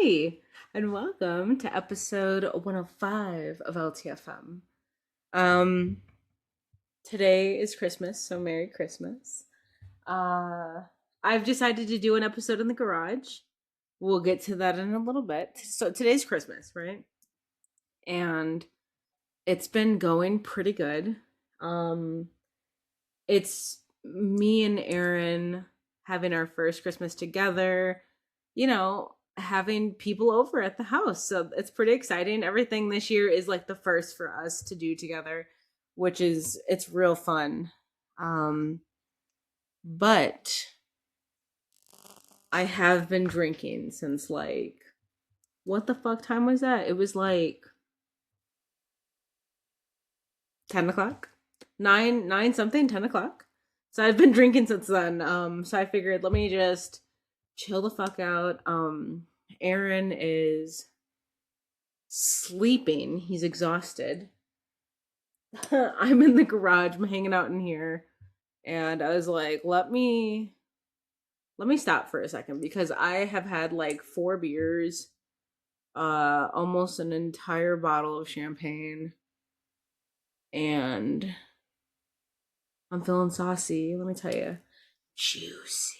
Hi, and welcome to episode 105 of LTFM. Um, Today is Christmas, so Merry Christmas. Uh, I've decided to do an episode in the garage. We'll get to that in a little bit. So today's Christmas, right? And it's been going pretty good. Um, it's me and Aaron having our first Christmas together, having people over at the house. So it's pretty exciting. Everything this year is like the first for us to do together, which is it's real fun. Um but I have been drinking since like what the fuck time was that? It was like 10 o'clock, nine something, 10 o'clock. So I've been drinking since then. So I figured let me just chill the fuck out. Aaron is sleeping. He's exhausted. I'm in the garage. I'm hanging out in here, and I was like, let me stop for a second because I have had like 4 beers, almost an entire bottle of champagne, and I'm feeling saucy. Let me tell you, juicy.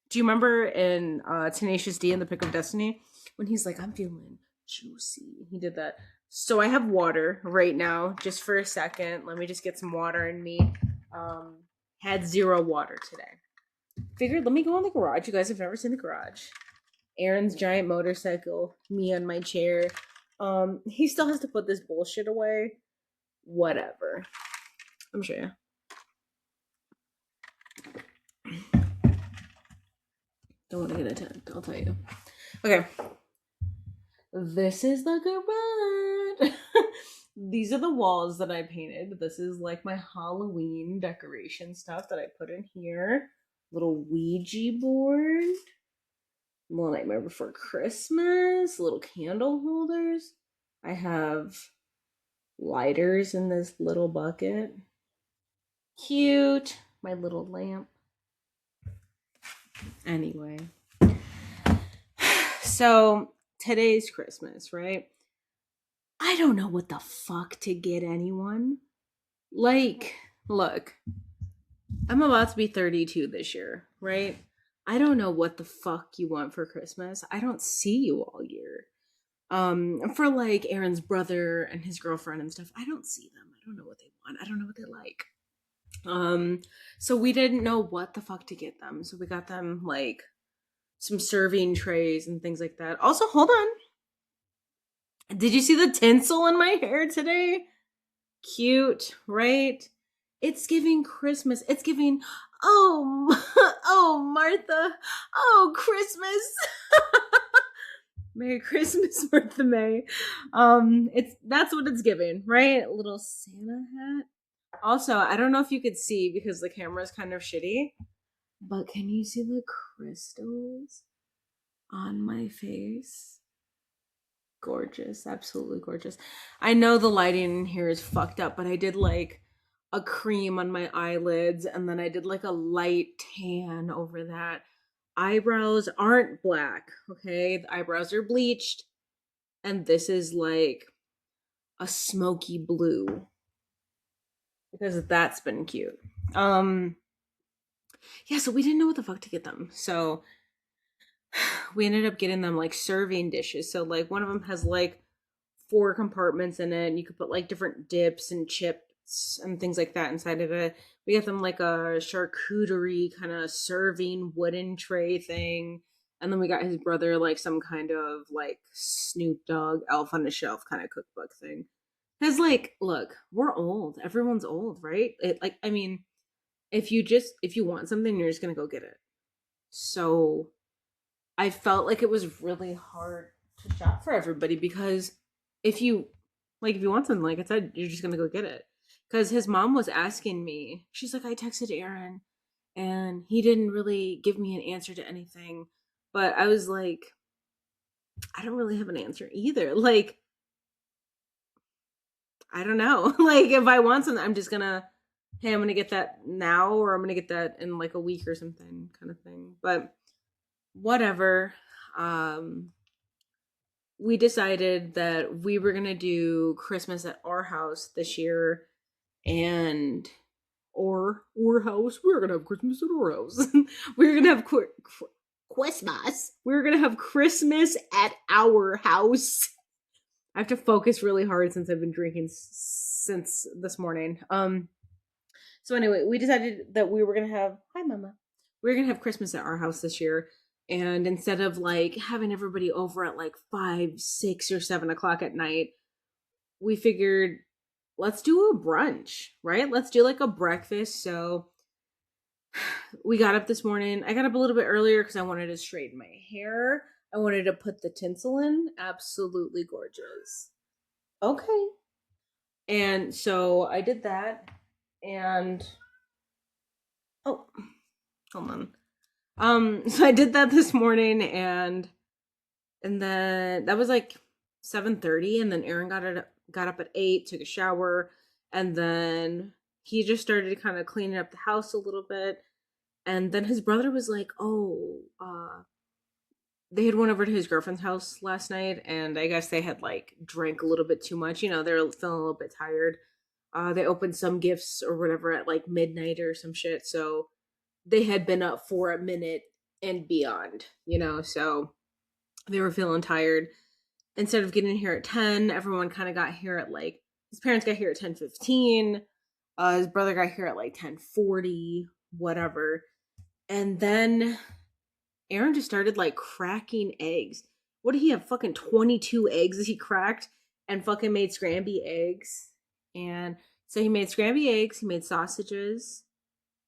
Do you remember in Tenacious D in the Pick of Destiny when he's like, "I'm feeling juicy"? He did that. So I have water right now, just for a second. Let me just get some water in me. Um, had zero water today. Figured, let me go in the garage. You guys have never seen the garage. Aaron's giant motorcycle, me on my chair. He still has to put this bullshit away. Whatever. Let me show you. Don't want to get attacked. I'll tell you. Okay. This is the garage. These are the walls that I painted. This is like my Halloween decoration stuff that I put in here. Little Ouija board. Little Nightmare Before Christmas. Little candle holders. I have lighters in this little bucket. Cute. My little lamp. Anyway. So today's Christmas, right? I don't know what the fuck to get anyone. Like, look, I'm about to be 32 this year, right? I don't know what the fuck you want for Christmas. I don't see you all year. For like Aaron's brother and his girlfriend and stuff, I don't see them. I don't know what they want. I don't know what they like. So we didn't know what the fuck to get them. So we got them like some serving trays and things like that. Also, hold on. Did you see the tinsel in my hair today? Cute, right? It's giving Christmas. It's giving, oh, oh, Martha. Oh, Christmas. Merry Christmas, Martha May. It's that's what it's giving, right? A little Santa hat. Also, I don't know if you could see because the camera is kind of shitty, but can you see the crystals on my face? Gorgeous, absolutely gorgeous. I know the lighting in here is fucked up, but I did like a cream on my eyelids and then I did like a light tan over that. Eyebrows aren't black, okay? The eyebrows are bleached and this is like a smoky blue because that's been cute. Um yeah, so we didn't know what the fuck to get them. So we ended up getting them like serving dishes. So like one of them has like 4 compartments in it, and you could put like different dips and chips and things like that inside of it. We got them like a charcuterie kind of serving wooden tray thing. And then we got his brother like some kind of like Snoop Dogg Elf on the Shelf kind of cookbook thing. Cause like, look, we're old. Everyone's old, right? It like I mean, if you want something, you're just gonna go get it. So I felt like it was really hard to shop for everybody because if you if you want something, like I said, you're just gonna go get it. Because his mom was asking me, she's like, I texted Aaron and he didn't really give me an answer to anything. But I was like, I don't really have an answer either. Like, I don't know. Like, if I want something, I'm just gonna, hey, I'm gonna get that now or I'm gonna get that in like a week or something kind of thing. But whatever. Um, we decided that we were going to do Christmas at our house this year, and or house. We're gonna have Christmas at our house. We're gonna have Christmas. We're gonna have Christmas at our house. I have to focus really hard since I've been drinking since this morning. So anyway, we decided that we were gonna have hi mama. We were gonna have Christmas at our house this year. And instead of like having everybody over at like 5, 6, or 7 o'clock at night, we figured let's do a brunch, right? Let's do like a breakfast. So we got up this morning. I got up a little bit earlier because I wanted to straighten my hair. I wanted to put the tinsel in. Absolutely gorgeous. Okay. And so I did that. And oh, hold on. So I did that this morning, and then that was like 7:30, and then Aaron got up at 8, took a shower, and then he just started kind of cleaning up the house a little bit. And then his brother was like, "Oh, they had went over to his girlfriend's house last night, and I guess they had like drank a little bit too much. You know, they're feeling a little bit tired. They opened some gifts or whatever at like midnight or some shit, so they had been up for a minute and beyond, you know, so they were feeling tired. Instead of getting here at 10, everyone kind of got here at like his parents got here at 10:15. His brother got here at like 10:40, whatever. And then Aaron just started like cracking eggs. What did he have? Fucking 22 eggs that he cracked and fucking made scramby eggs. And so he made scramby eggs, he made sausages,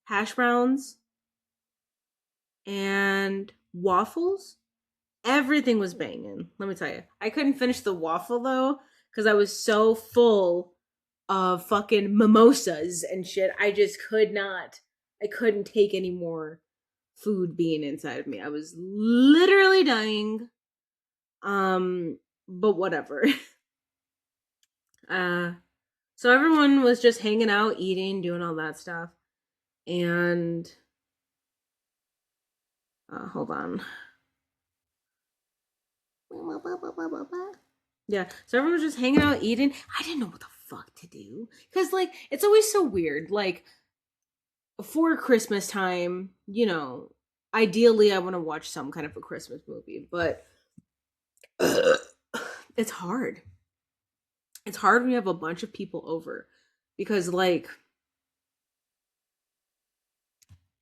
hash browns, and waffles. Everything was banging. Let me tell you. I couldn't finish the waffle though because I was so full of fucking mimosas and shit. I just could not. I couldn't take any more food being inside of me. I was literally dying. But whatever. uh so everyone was just hanging out, eating, doing all that stuff. And hold on. Yeah, so everyone was just hanging out, eating. I didn't know what the fuck to do. Because, like, it's always so weird. Like, for Christmas time, you know, ideally I want to watch some kind of a Christmas movie, but it's hard. It's hard when you have a bunch of people over. Because, like,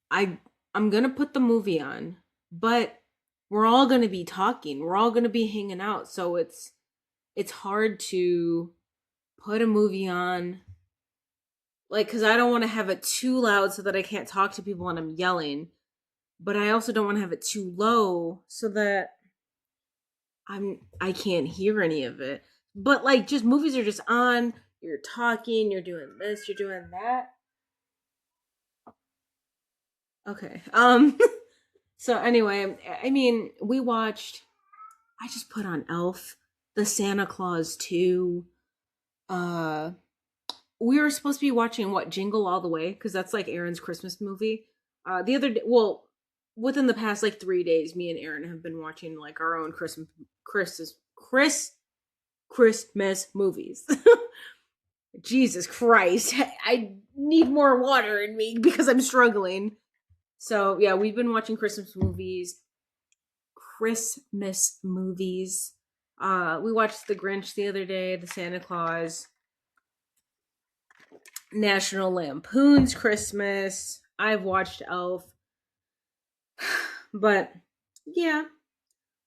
I I'm gonna put the movie on, but we're all gonna be talking. We're all gonna be hanging out. So it's hard to put a movie on, like, because I don't want to have it too loud so that I can't talk to people when I'm yelling, but I also don't want to have it too low so that I can't hear any of it. But like, just movies are just on, you're talking, you're doing this, you're doing that. Okay. So anyway, I mean, I just put on Elf, the Santa Claus 2. uh we were supposed to be watching what, Jingle All the Way, because that's like Aaron's Christmas movie. The other day, well, within the past like 3 days, me and Aaron have been watching like our own Christmas movies. Jesus Christ, I need more water in me because I'm struggling. So yeah, we've been watching Christmas movies. Christmas movies. We watched The Grinch the other day, The Santa Claus, National Lampoon's Christmas. I've watched Elf. But yeah,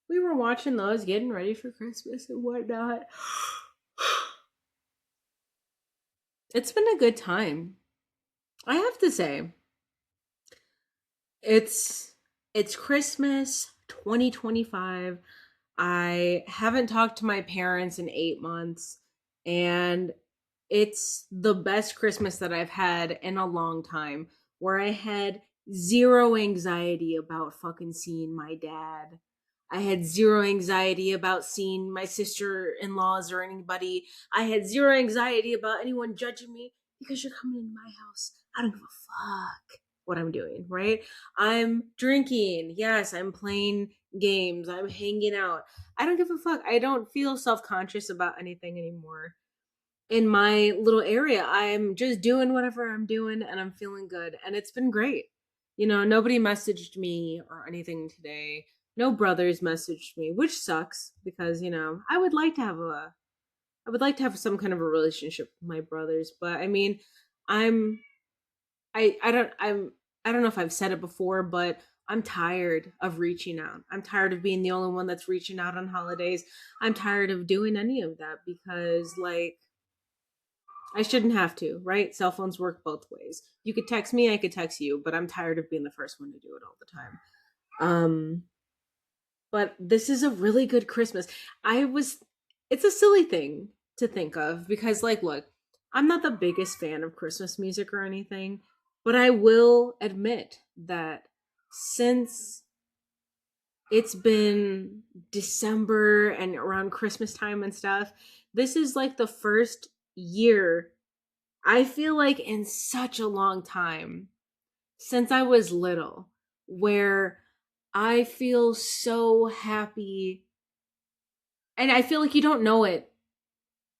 we were watching those, getting ready for Christmas and whatnot. It's been a good time. I have to say, it's it's Christmas 2025. I haven't talked to my parents in 8 months, and it's the best Christmas that I've had in a long time, where I had zero anxiety about fucking seeing my dad. I had zero anxiety about seeing my sister in laws or anybody. I had zero anxiety about anyone judging me because you're coming into my house. I don't give a fuck what I'm doing, right? I'm drinking. Yes, I'm playing games, I'm hanging out. I don't give a fuck. I don't feel self-conscious about anything anymore. In my little area, I'm just doing whatever I'm doing and I'm feeling good. And it's been great. Nobody messaged me or anything today. No brothers messaged me, which sucks because, I would like to have some kind of a relationship with my brothers, but I mean, I'm I don't know if I've said it before, but I'm tired of reaching out. I'm tired of being the only one that's reaching out on holidays. I'm tired of doing any of that because like I shouldn't have to, right? Cell phones work both ways. You could text me, I could text you, but I'm tired of being the first one to do it all the time. Um but this is a really good Christmas. I was It's a silly thing to think of because like look, I'm not the biggest fan of Christmas music or anything, but I will admit that since it's been December and around Christmas time and stuff, this is like the first year I feel like in such a long time since I was little where I feel so happy, and I feel like you don't know it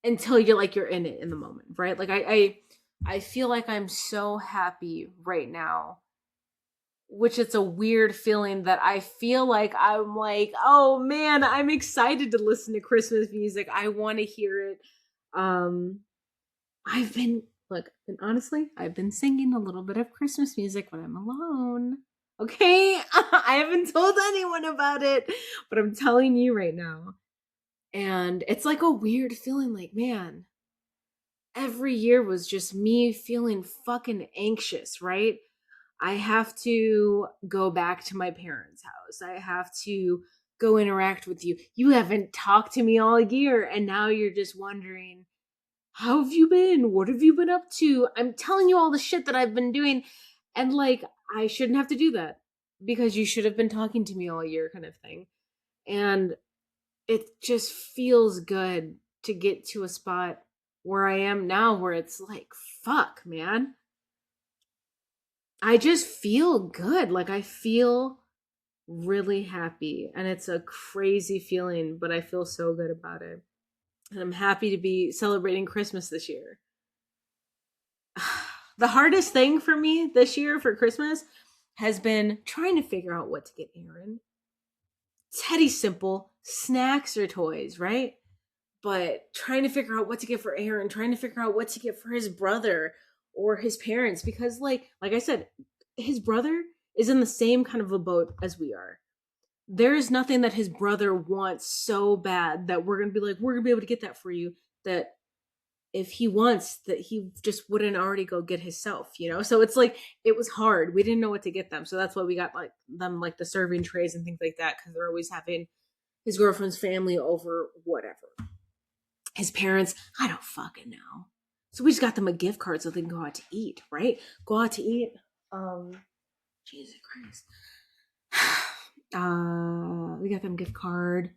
until you're in it in the moment, right? Like I feel like I'm so happy right now, which it's a weird feeling that I feel like I'm like, oh man, I'm excited to listen to Christmas music. I want to hear it. Um I've been Look, and honestly, I've been singing a little bit of Christmas music when I'm alone. Okay? I haven't told anyone about it, but I'm telling you right now. And it's like a weird feeling like, man, every year was just me feeling fucking anxious, right? I have to go back to my parents' house. I have to go interact with you. You haven't talked to me all year, and now you're just wondering, how have you been? What have you been up to? I'm telling you all the shit that I've been doing. And like, I shouldn't have to do that because you should have been talking to me all year, kind of thing. And it just feels good to get to a spot where I am now where it's like, fuck, man. I just feel good. Like, I feel really happy. And it's a crazy feeling, but I feel so good about it. And I'm happy to be celebrating Christmas this year. The hardest thing for me this year for Christmas has been trying to figure out what to get Aaron. Teddy simple, snacks or toys, right? But trying to figure out what to get for Aaron, trying to figure out what to get for his brother or his parents because like I said, his brother is in the same kind of a boat as we are. There is nothing that his brother wants so bad that we're going to be like, we're going to be able to get that for you, that if he wants that he just wouldn't already go get himself. So it's like it was hard, we didn't know what to get them, so that's why we got like them like the serving trays and things like that because they're always having his girlfriend's family over, whatever. His parents, I don't fucking know, so we just got them a gift card so they can go out to eat, right? Go out to eat. um Jesus Christ. We got them gift card,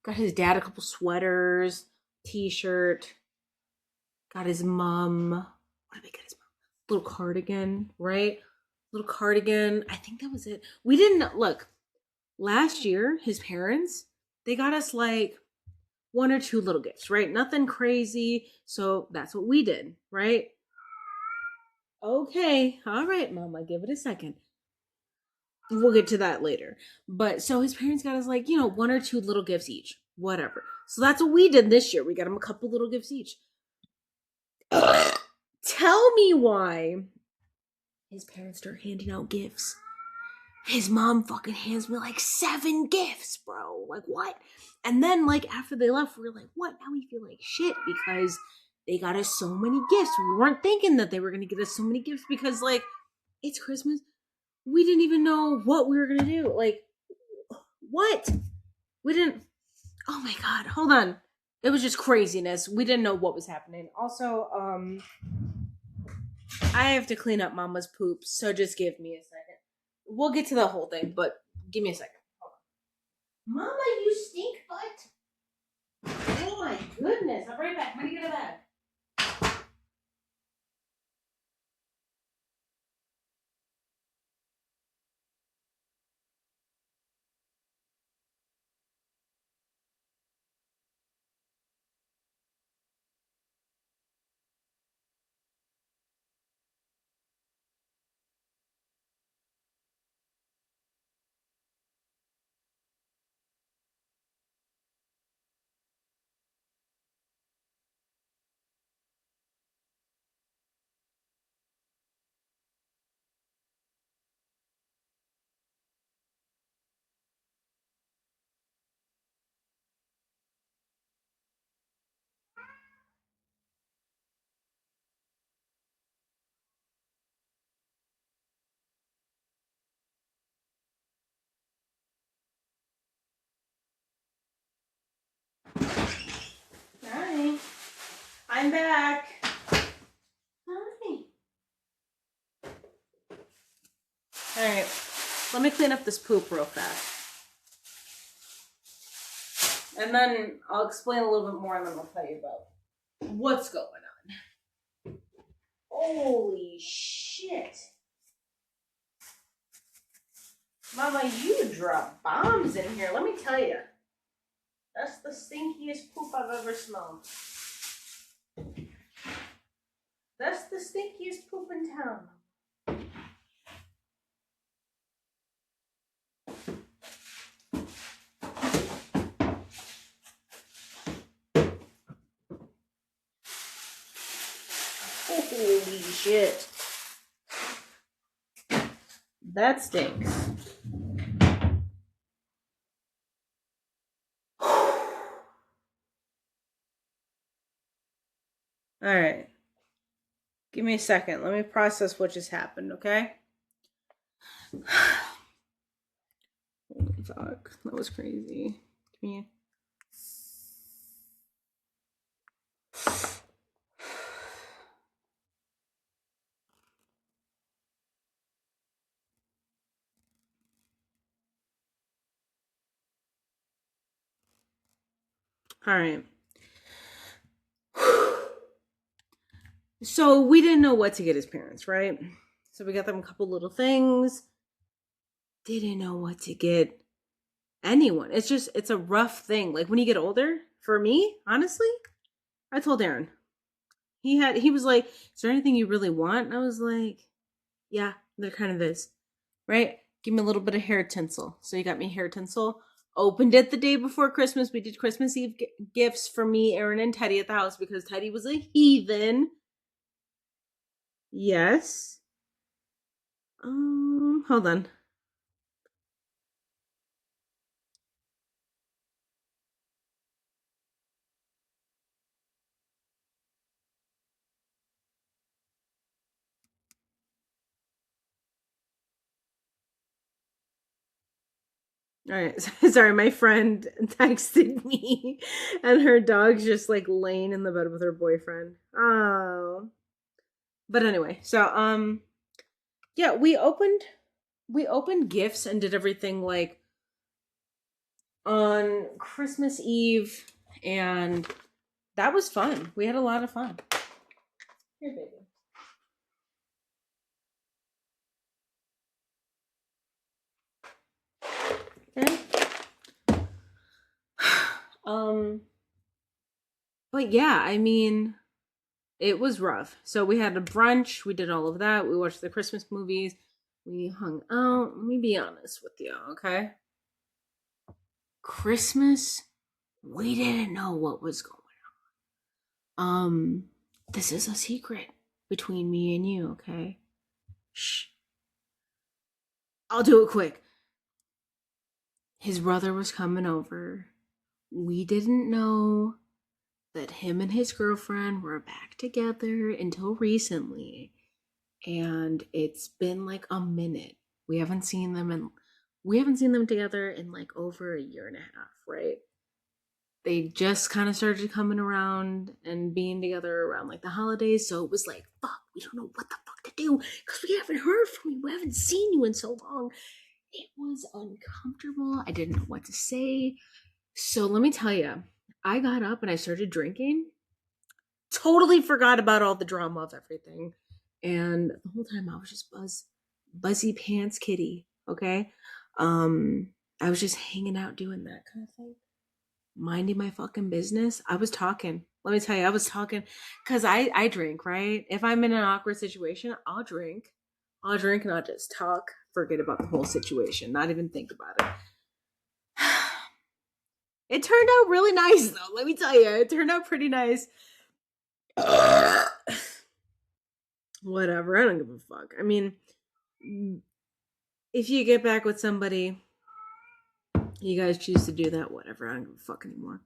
got his dad a couple sweaters, t-shirt. Got his mom. What did we get his mom? Little cardigan, right? Little cardigan. I think that was it. We didn't look. Last year, his parents, they got us like one or two little gifts, right? Nothing crazy. So that's what we did, right? Okay. All right, mama, give it a second. We'll get to that later. But so his parents got us like, one or two little gifts each, whatever. So that's what we did this year. We got him a couple little gifts each. Tell me why his parents start handing out gifts. His mom fucking hands me like 7 gifts, bro. Like, what? And then, like, after they left, we were like, what? Now we feel like shit because they got us so many gifts. We weren't thinking that they were going to get us so many gifts because, like, it's Christmas. We didn't even know what we were going to do. Like, what? We didn't. Oh my God. Hold on. It was just craziness. We didn't know what was happening. Also, I have to clean up Mama's poop, so just give me a second. We'll get to the whole thing, but give me a second. Hold on. Mama, you stink butt. Oh my goodness. I'll be right back. I'm gonna get a bag. I'm back. Hi. Alright, let me clean up this poop real fast. And then I'll explain a little bit more and then I'll tell you about what's going on. Holy shit. Mama, you drop bombs in here. Let me tell you. That's the stinkiest poop I've ever smelled. That's the stinkiest poop in town. Holy shit. That stinks. Alright. Give me a second. Let me process what just happened, okay? Holy fuck. That was crazy. Give me Alright. So we didn't know what to get his parents, right? So we got them a couple little things. Didn't know what to get anyone. It's a rough thing. Like when you get older, for me, honestly, I told Aaron. He was like, is there anything you really want? And I was like, yeah, there kind of is. Right? Give me a little bit of hair tinsel. So you got me hair tinsel. Opened it the day before Christmas. We did Christmas Eve gifts for me, Aaron, and Teddy at the house because Teddy was a heathen. Yes. Hold on. All right. Sorry, my friend texted me and her dog's just like laying in the bed with her boyfriend. Oh. But anyway, so yeah, we opened gifts and did everything like on Christmas Eve, and that was fun. We had a lot of fun. Here, baby. Okay. But yeah, I mean, it was rough. So we had a brunch, we did all of that, we watched the Christmas movies, we hung out. Let me be honest with you, okay? Christmas, we didn't know what was going on. This is a secret between me and you, okay? Shh. I'll do it quick. His brother was coming over. We didn't know that him and his girlfriend were back together until recently. And it's been like a minute. We haven't seen them together in like over a year and a half, right? They just kind of started coming around and being together around like the holidays. So it was like, fuck, we don't know what the fuck to do because we haven't heard from you. We haven't seen you in so long. It was uncomfortable. I didn't know what to say. So let me tell you, I got up and I started drinking. Totally forgot about all the drama of everything. And the whole time I was just buzzy pants kitty, okay? I was just hanging out doing that kind of thing. Minding my fucking business. I was talking. Let me tell you, I was talking because I drink, right? If I'm in an awkward situation, I'll drink. I'll drink and I'll just talk. Forget about the whole situation. Not even think about it. It turned out really nice though. Let me tell you, it turned out pretty nice. Whatever. I don't give a fuck. I mean, if you get back with somebody, you guys choose to do that, whatever. I don't give a fuck anymore.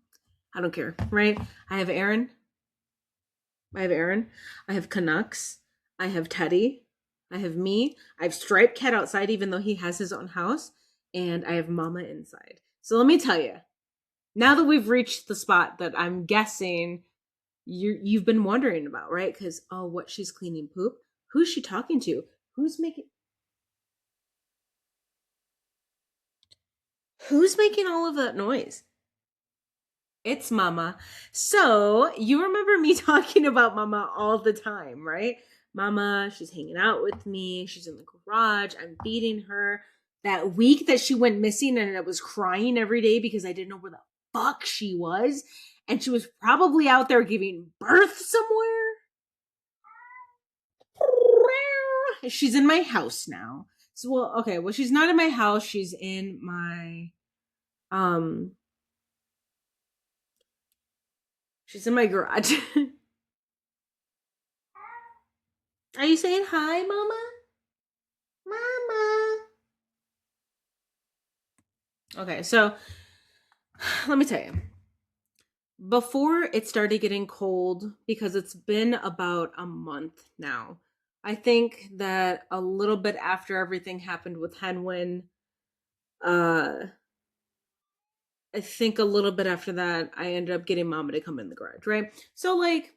I don't care, right? I have Aaron. I have Canucks. I have Teddy. I have me. I have Striped Cat outside, even though he has his own house. And I have Mama inside. So let me tell you, now that we've reached the spot that I'm guessing you've been wondering about, right? Because, oh, what, she's cleaning poop? Who's she talking to? Who's making who's making all of that noise? It's Mama. So you remember me talking about Mama all the time, right? Mama, she's hanging out with me. She's in the garage. I'm feeding her. That week that she went missing and I was crying every day because I didn't know where the fuck she was. And she was probably out there giving birth somewhere. She's in my house now. So, well, okay, well, she's not in my house. She's in my, um, she's in my garage. Are you saying hi, Mama? Mama. Okay, so let me tell you. Before it started getting cold, because it's been about a month now, I think that a little bit after everything happened with Henwin, uh, I think a little bit after that, I ended up getting Mama to come in the garage, right? So, like,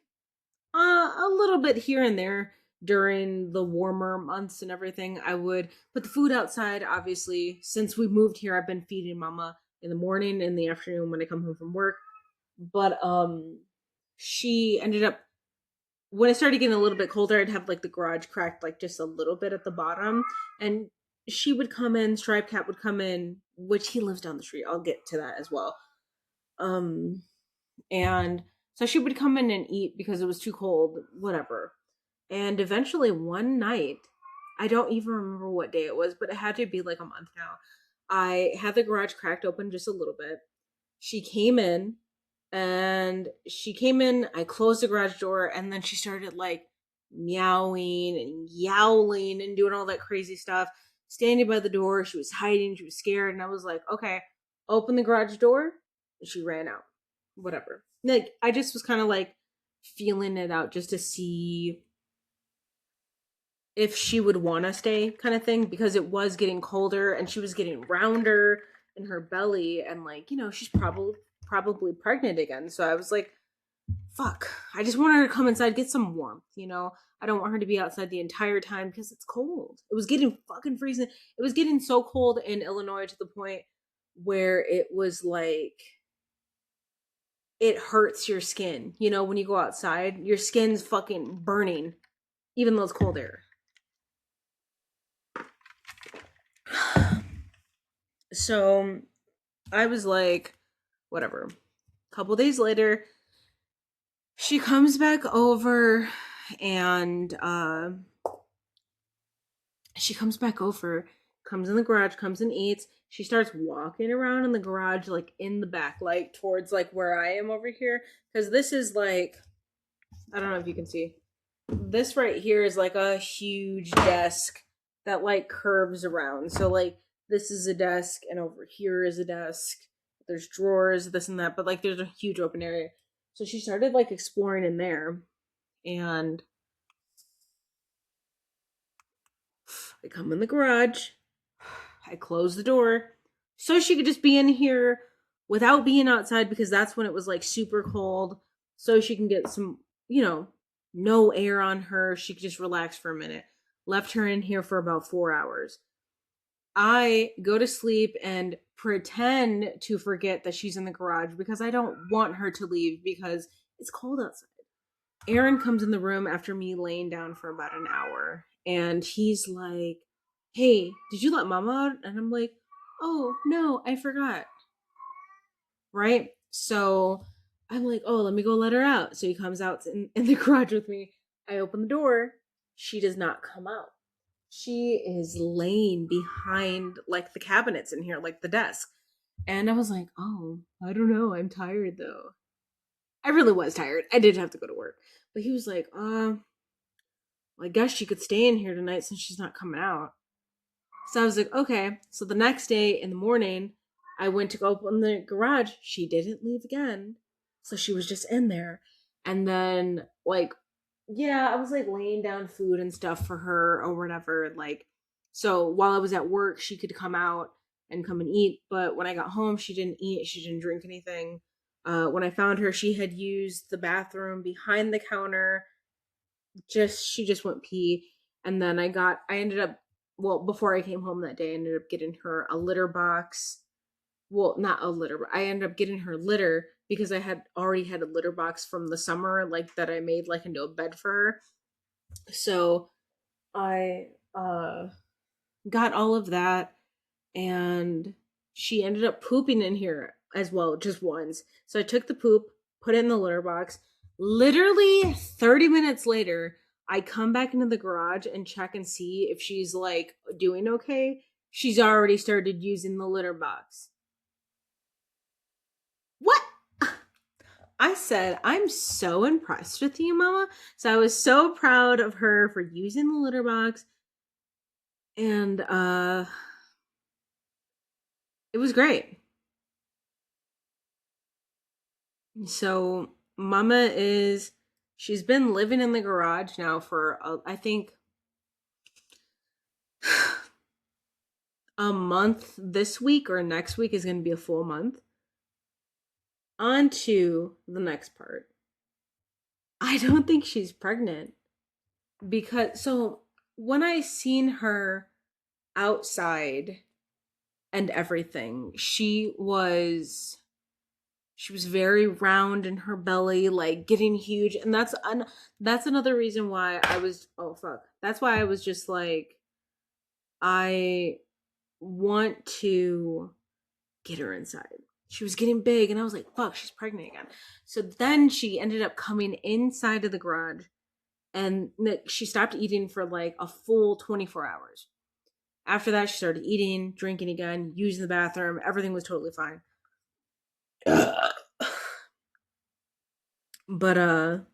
a little bit here and there during the warmer months and everything, I would put the food outside. Obviously, since we moved here, I've been feeding Mama in the morning and the afternoon when I come home from work. But she ended up, when it started getting a little bit colder, I'd have like the garage cracked like just a little bit at the bottom, and she would come in. Stripe Cat would come in, which he lives down the street. I'll get to that as well. Um, and so she would come in and eat because it was too cold, whatever. And eventually one night, I don't even remember what day it was, but it had to be like a month now. I had the garage cracked open just a little bit. She came in I closed the garage door, and then she started like meowing and yowling and doing all that crazy stuff. Standing by the door, she was hiding, she was scared, and I was like, okay, open the garage door. And she ran out. Whatever. Like, I just was kind of like feeling it out just to see if she would want to stay, kind of thing, because it was getting colder and she was getting rounder in her belly, and like, she's probably pregnant again. So I was like, fuck, I just want her to come inside, get some warmth. I don't want her to be outside the entire time because it's cold. It was getting fucking freezing. It was getting so cold in Illinois to the point where it was like, it hurts your skin. When you go outside, your skin's fucking burning, even though it's cold air. So I was like, whatever. A couple days later, she comes back over, and comes in the garage, comes and eats. She starts walking around in the garage, like in the back, like towards like where I am over here. Because this is like, I don't know if you can see. This right here is like a huge desk that like curves around. So like this is a desk, and over here is a desk. There's drawers, this and that, but like there's a huge open area. So she started like exploring in there, and I come in the garage. I close the door so she could just be in here without being outside, because that's when it was like super cold. So she can get some, no air on her. She could just relax for a minute. Left her in here for about 4 hours. I go to sleep and pretend to forget that she's in the garage because I don't want her to leave because it's cold outside. Aaron comes in the room after me laying down for about an hour, and he's like, hey, did you let Mama out? And I'm like, oh, no, I forgot. Right? So I'm like, oh, let me go let her out. So he comes out in the garage with me. I open the door. She does not come out. She is laying behind like the cabinets in here, like the desk. And I was like, oh, I don't know. I'm tired though. I really was tired. I did have to go to work. But he was like, I guess she could stay in here tonight since she's not coming out. So I was like, okay. So the next day in the morning, I went to go open the garage. She didn't leave again. So she was just in there. And then, like, yeah, I was like laying down food and stuff for her or whatever. Like, so while I was at work, she could come out and come and eat. But when I got home, she didn't eat. She didn't drink anything. When I found her, she had used the bathroom behind the counter. She just went pee. And then I ended up, well, before I came home that day, I ended up getting her a litter box. Well, not a litter, but I ended up getting her litter because I had already had a litter box from the summer, like that I made like into a bed for her. So I got all of that, and she ended up pooping in here as well, just once. So I took the poop, put it in the litter box. Literally 30 minutes later, I come back into the garage and check and see if she's like doing okay. She's already started using the litter box. What? I said, I'm so impressed with you, Mama. So I was so proud of her for using the litter box. And it was great. So Mama is she's been living in the garage now for I think a month. This week or next week is going to be a full month. On to the next part. I don't think she's pregnant because so when I seen her outside and everything, she was very round in her belly, like getting huge, and that's another reason why I was oh fuck. That's why I was just like I want to get her inside. She was getting big, and I was like, fuck, she's pregnant again. So then she ended up coming inside of the garage, and she stopped eating for like a full 24 hours. After that, she started eating, drinking again, using the bathroom. Everything was totally fine. But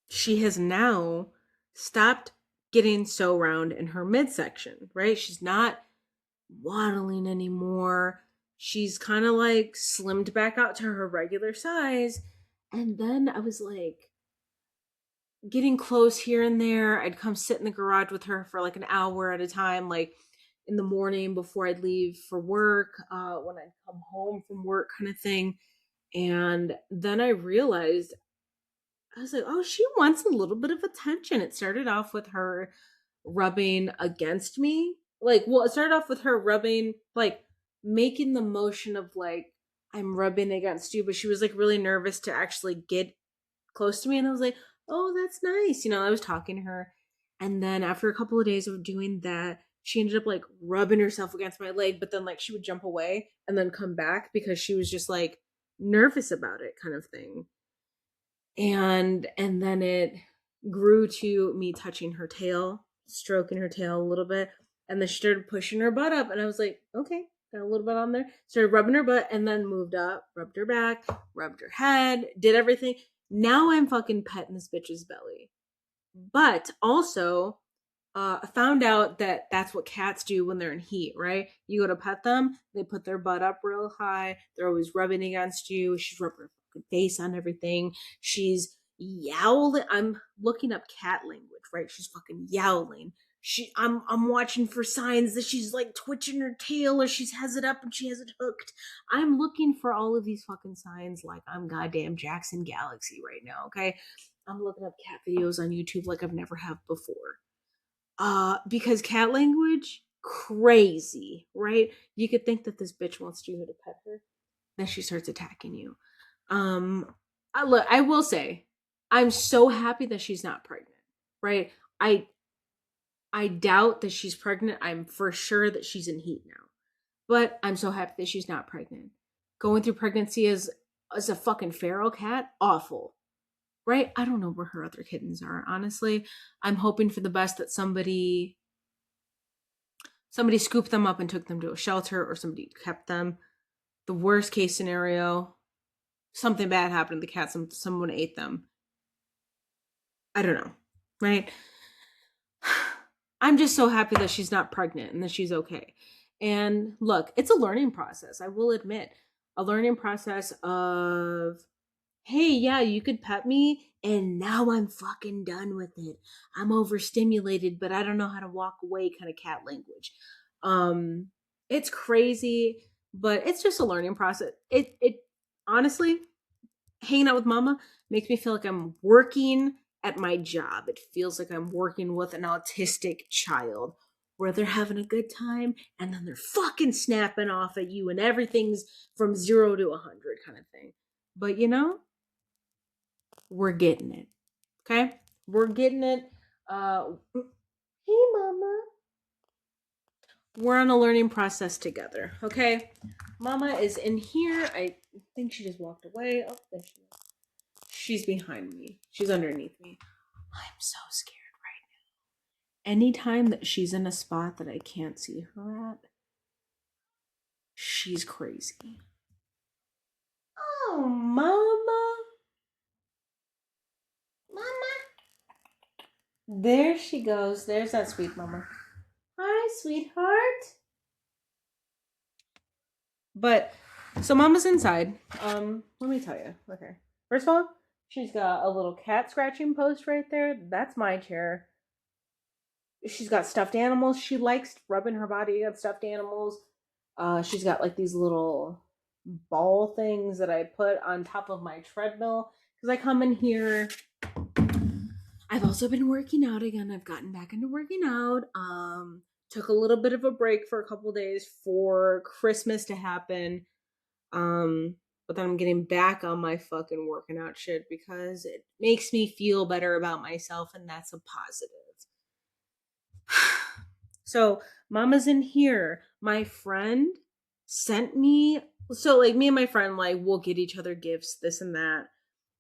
she has now stopped getting so round in her midsection, right? She's not waddling anymore. She's kind of like slimmed back out to her regular size. And then I was like getting close here and there. I'd come sit in the garage with her for like an hour at a time, like in the morning before I'd leave for work, when I'd come home from work, kind of thing. And then I realized I was like, oh, she wants a little bit of attention. It started off with her rubbing against me. Like, well, it started off with her rubbing, like, making the motion of, like, I'm rubbing against you, but she was, like, really nervous to actually get close to me. And I was like, oh, that's nice. I was talking to her. And then after a couple of days of doing that, she ended up, like, rubbing herself against my leg, but then, like, she would jump away and then come back because she was just, like, nervous about it, kind of thing. And then it grew to me touching her tail, stroking her tail a little bit, and then she started pushing her butt up, and I was like, okay, got a little bit on there. Started rubbing her butt, and then moved up, rubbed her back, rubbed her head, did everything. Now I'm fucking petting this bitch's belly. But also, I found out that that's what cats do when they're in heat, right? You go to pet them, they put their butt up real high. They're always rubbing against you. She's rubbing her fucking face on everything. She's yowling. I'm looking up cat language, right? She's fucking yowling. I'm watching for signs that she's like twitching her tail or she has it up and she has it hooked. I'm looking for all of these fucking signs like I'm goddamn Jackson Galaxy right now, okay? I'm looking up cat videos on YouTube like I've never have before. Because cat language, crazy, right? You could think that this bitch wants you to pet her, then she starts attacking you. I will say, I'm so happy that she's not pregnant, right? I doubt that she's pregnant. I'm for sure that she's in heat now, but I'm so happy that she's not pregnant. Going through pregnancy as a fucking feral cat, awful, right? I don't know where her other kittens are, honestly. I'm hoping for the best that somebody scooped them up and took them to a shelter or somebody kept them. The worst case scenario, something bad happened to the cats, someone ate them. I don't know, right? I'm just so happy that she's not pregnant and that she's okay. And look, it's a learning process, I will admit. A learning process of, hey, yeah, you could pet me, and now I'm fucking done with it. I'm overstimulated, but I don't know how to walk away kind of cat language. It's crazy. but it's just a learning process. It honestly, hanging out with mama makes me feel like I'm working at my job. It feels like I'm working with an autistic child where they're having a good time and then they're fucking snapping off at you and everything's from 0 to 100 kind of thing. But we're getting it. Okay? We're getting it. Hey mama. We're on a learning process together. Okay? Mama is in here. I think she just walked away. Oh, there she is. She's behind me. She's underneath me. I'm so scared right now. Anytime that she's in a spot that I can't see her at, she's crazy. Oh, mama. Mama. There she goes. There's that sweet mama. Hi, sweetheart. But so mama's inside. Let me tell you. Okay. First of all, she's got a little cat scratching post right there. That's my chair. She's got stuffed animals. She likes rubbing her body against stuffed animals. She's got like these little ball things that I put on top of my treadmill because I come in here. I've also been working out again. I've gotten back into working out. Took a little bit of a break for a couple days for Christmas to happen. But then I'm getting back on my fucking working out shit because it makes me feel better about myself, and that's a positive. So, mama's in here. My friend sent me, so like me and my friend, like, we'll get each other gifts, this and that.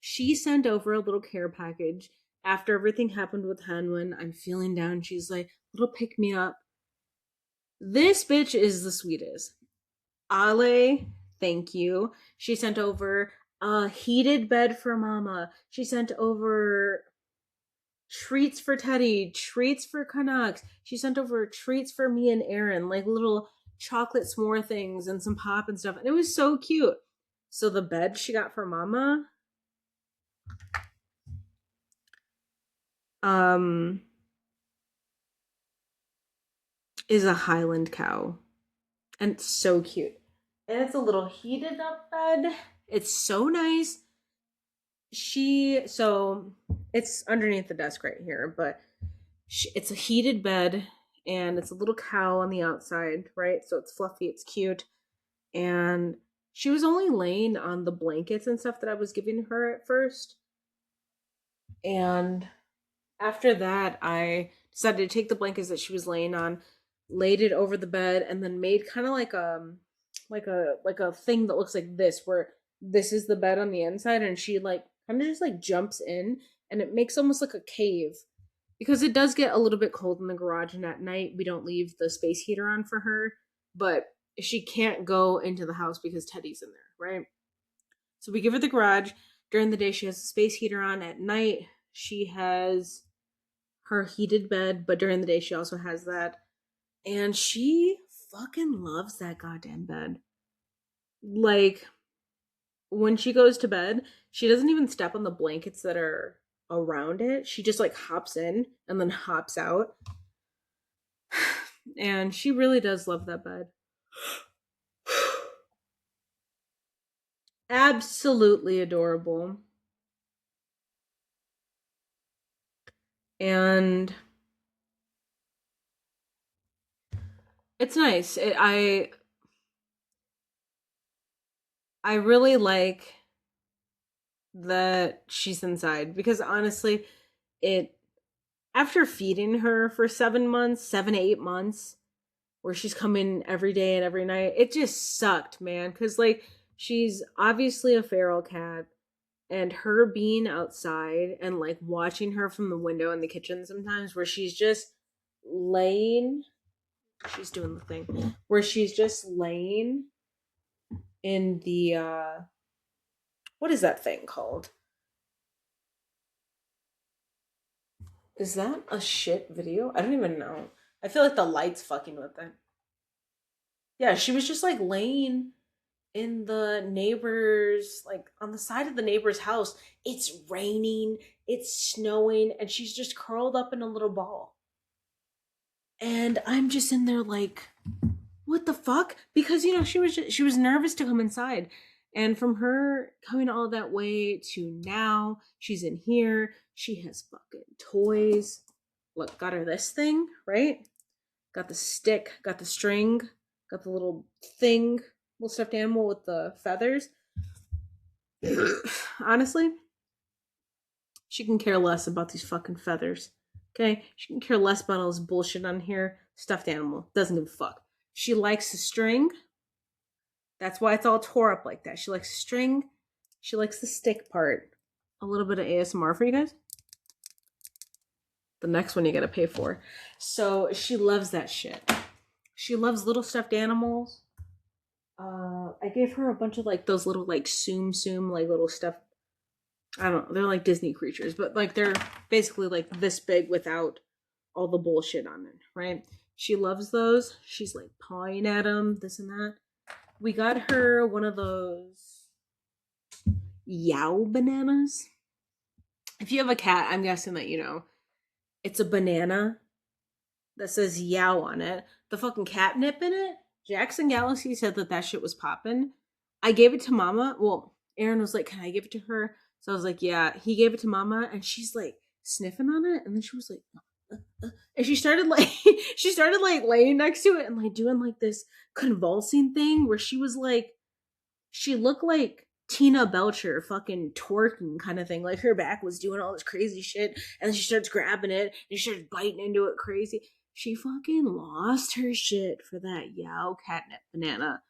She sent over a little care package after everything happened with Henwin. I'm feeling down. She's like, little pick me up. This bitch is the sweetest. Ale, thank you. She sent over a heated bed for mama. She sent over treats for Teddy, treats for Canucks. She sent over treats for me and Aaron, like little chocolate s'more things and some pop and stuff. And it was so cute. So the bed she got for mama, um, is a Highland cow. And it's so cute. And it's a little heated up bed. It's so nice. So it's underneath the desk right here, but it's a heated bed and it's a little cow on the outside, right? So it's fluffy, it's cute. And she was only laying on the blankets and stuff that I was giving her at first. And after that, I decided to take the blankets that she was laying on, laid it over the bed, and then made kind of like a thing that looks like this, where this is the bed on the inside, and she like kind of just like jumps in, and it makes almost like a cave because it does get a little bit cold in the garage, and at night we don't leave the space heater on for her, but she can't go into the house because Teddy's in there, right? So we give her the garage. During the day, she has the space heater on. At night, she has her heated bed, but during the day, she also has that. And she fucking loves that goddamn bed. Like, when she goes to bed, she doesn't even step on the blankets that are around it. She just like hops in and then hops out. And she really does love that bed. Absolutely adorable. And it's nice. I really like that she's inside because honestly, it after feeding her for 7 months, 7 to 8 months, where she's coming every day and every night, it just sucked, man. Cause like she's obviously a feral cat, and her being outside and like watching her from the window in the kitchen sometimes, where she's just laying, she's doing the thing, where she's just laying in the what is that thing called? Is that a shit video? I don't even know. I feel like the light's fucking with it. Yeah, she was just like laying in the neighbor's, like on the side of the neighbor's house. It's raining, it's snowing, and she's just curled up in a little ball. And I'm just in there like, what the fuck? Because she was nervous to come inside. And from her coming all that way to now, she's in here. She has fucking toys. Look, got her this thing, right? Got the stick, got the string, got the little thing, little stuffed animal with the feathers. Honestly, she can care less about these fucking feathers. Okay? She can care less about all this bullshit on here. Stuffed animal. Doesn't give a fuck. She likes the string. That's why it's all tore up like that. She likes the string. She likes the stick part. A little bit of ASMR for you guys. The next one you gotta pay for. So she loves that shit. She loves little stuffed animals. I gave her a bunch of like those little like Tsum like little stuff. I don't know. They're like Disney creatures, but like they're basically like this big without all the bullshit on it, right? She loves those. She's like pawing at them, this and that. We got her one of those Yao bananas. If you have a cat, I'm guessing that it's a banana that says Yao on it. The fucking catnip in it. Jackson Galaxy said that shit was popping. I gave it to Mama. Well, Aaron was like, "Can I give it to her?" So I was like, "Yeah." He gave it to Mama, and she's like sniffing on it, and then she was like, and she started like laying next to it and like doing like this convulsing thing where she was like, she looked like Tina Belcher fucking twerking kind of thing. Like her back was doing all this crazy shit, and then she starts grabbing it and she starts biting into it crazy. She fucking lost her shit for that Yao catnip banana.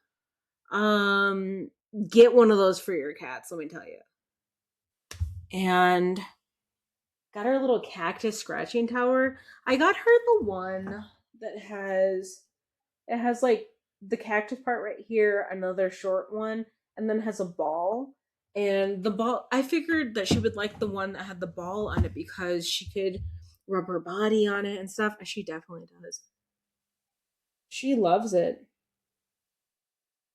Get one of those for your cats, let me tell you. And got her a little cactus scratching tower. I got her the one that has like the cactus part right here, another short one, and then has a ball. And the ball, I figured that she would like the one that had the ball on it because she could rub her body on it and stuff, and she definitely does. She loves it.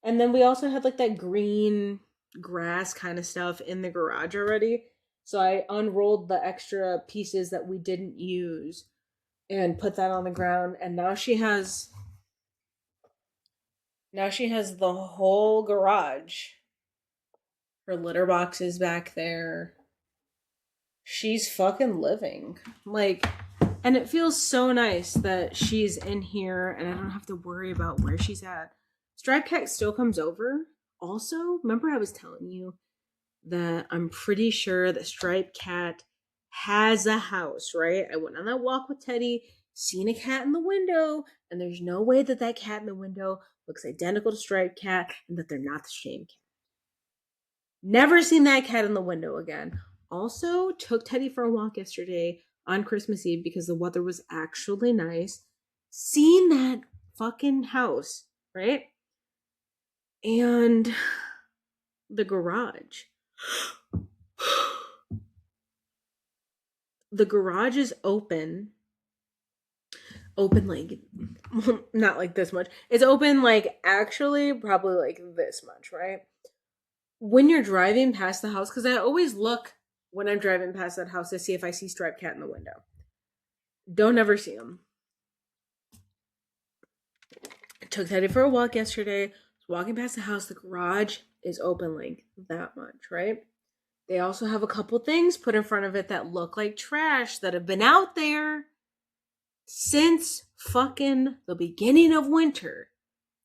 And then we also had like that green grass kind of stuff in the garage already. So I unrolled the extra pieces that we didn't use and put that on the ground, and now she has the whole garage. Her litter box is back there. She's fucking living. Like, and it feels so nice that she's in here and I don't have to worry about where she's at. Striped Cat still comes over. Also, remember I was telling you that I'm pretty sure that Striped Cat has a house, right? I went on that walk with Teddy, seen a cat in the window, and there's no way that cat in the window looks identical to Striped Cat and that they're not the same cat. Never seen that cat in the window again. Also, took Teddy for a walk yesterday on Christmas Eve because the weather was actually nice. Seen that fucking house, right? And the garage. The garage is open. Open like, not like this much. It's open like actually probably like this much, right? When you're driving past the house, because I always look when I'm driving past that house to see if I see Striped Cat in the window. Don't ever see him. I took Teddy for a walk yesterday. Walking past the house, the garage is open like that much, right? They also have a couple things put in front of it that look like trash that have been out there since fucking the beginning of winter.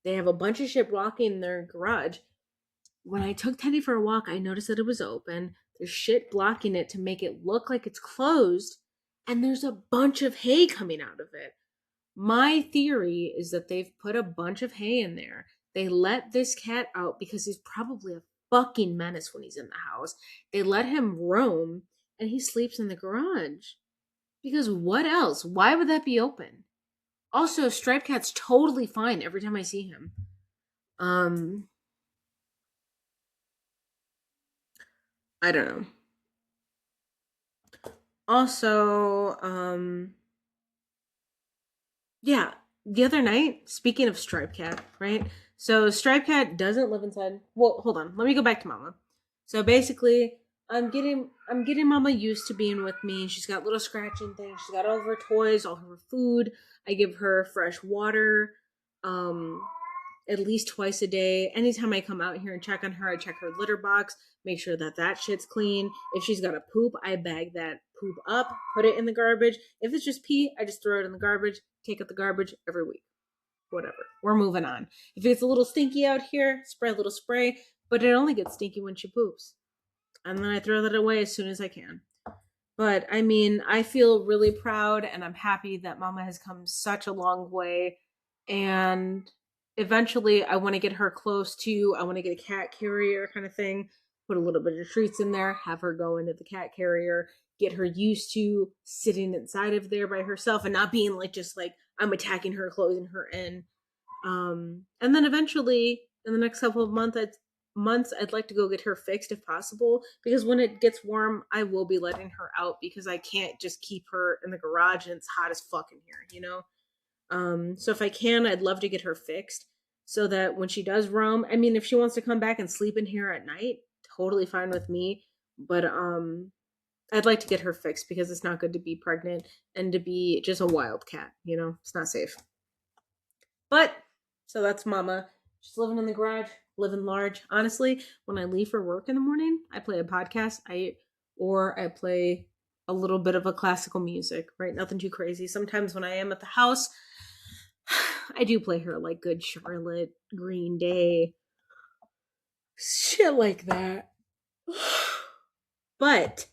They have a bunch of shit blocking their garage. When I took Teddy for a walk, I noticed that it was open. There's shit blocking it to make it look like it's closed, and there's a bunch of hay coming out of it. My theory is that they've put a bunch of hay in there. They let this cat out because he's probably a fucking menace when he's in the house. They let him roam, and he sleeps in the garage. Because what else? Why would that be open? Also, Striped Cat's totally fine every time I see him. I don't know. Also, yeah, the other night, speaking of Striped Cat, right? So Striped Cat doesn't live inside. Well, hold on. Let me go back to Mama. So basically, I'm getting Mama used to being with me. She's got little scratching things. She's got all of her toys, all of her food. I give her fresh water. at least twice a day. Anytime I come out here and check on her, I check her litter box, make sure that that shit's clean. If she's got a poop, I bag that poop up, put it in the garbage. If it's just pee, I just throw it in the garbage, take out the garbage every week. Whatever. We're moving on. If it's a little stinky out here, spray a little spray, but it only gets stinky when she poops. And then I throw that away as soon as I can. But I mean, I feel really proud and I'm happy that Mama has come such a long way. And eventually I want to get her close to, I want to get a cat carrier kind of thing, put a little bit of treats in there, have her go into the cat carrier, get her used to sitting inside of there by herself and not being like, just like I'm attacking her, closing her in. And then eventually in the next couple of months, I'd like to go get her fixed if possible, because when it gets warm, I will be letting her out because I can't just keep her in the garage and it's hot as fuck in here, you know? So if I can, I'd love to get her fixed so that when she does roam, I mean, if she wants to come back and sleep in here at night, totally fine with me. But I'd like to get her fixed because it's not good to be pregnant and to be just a wild cat, you know? It's not safe. But so that's Mama. She's living in the garage, living large. Honestly, when I leave for work in the morning, I play a podcast. I play a little bit of a classical music, right? Nothing too crazy. Sometimes when I am at the house, I do play her like Good Charlotte, Green Day, shit like that. But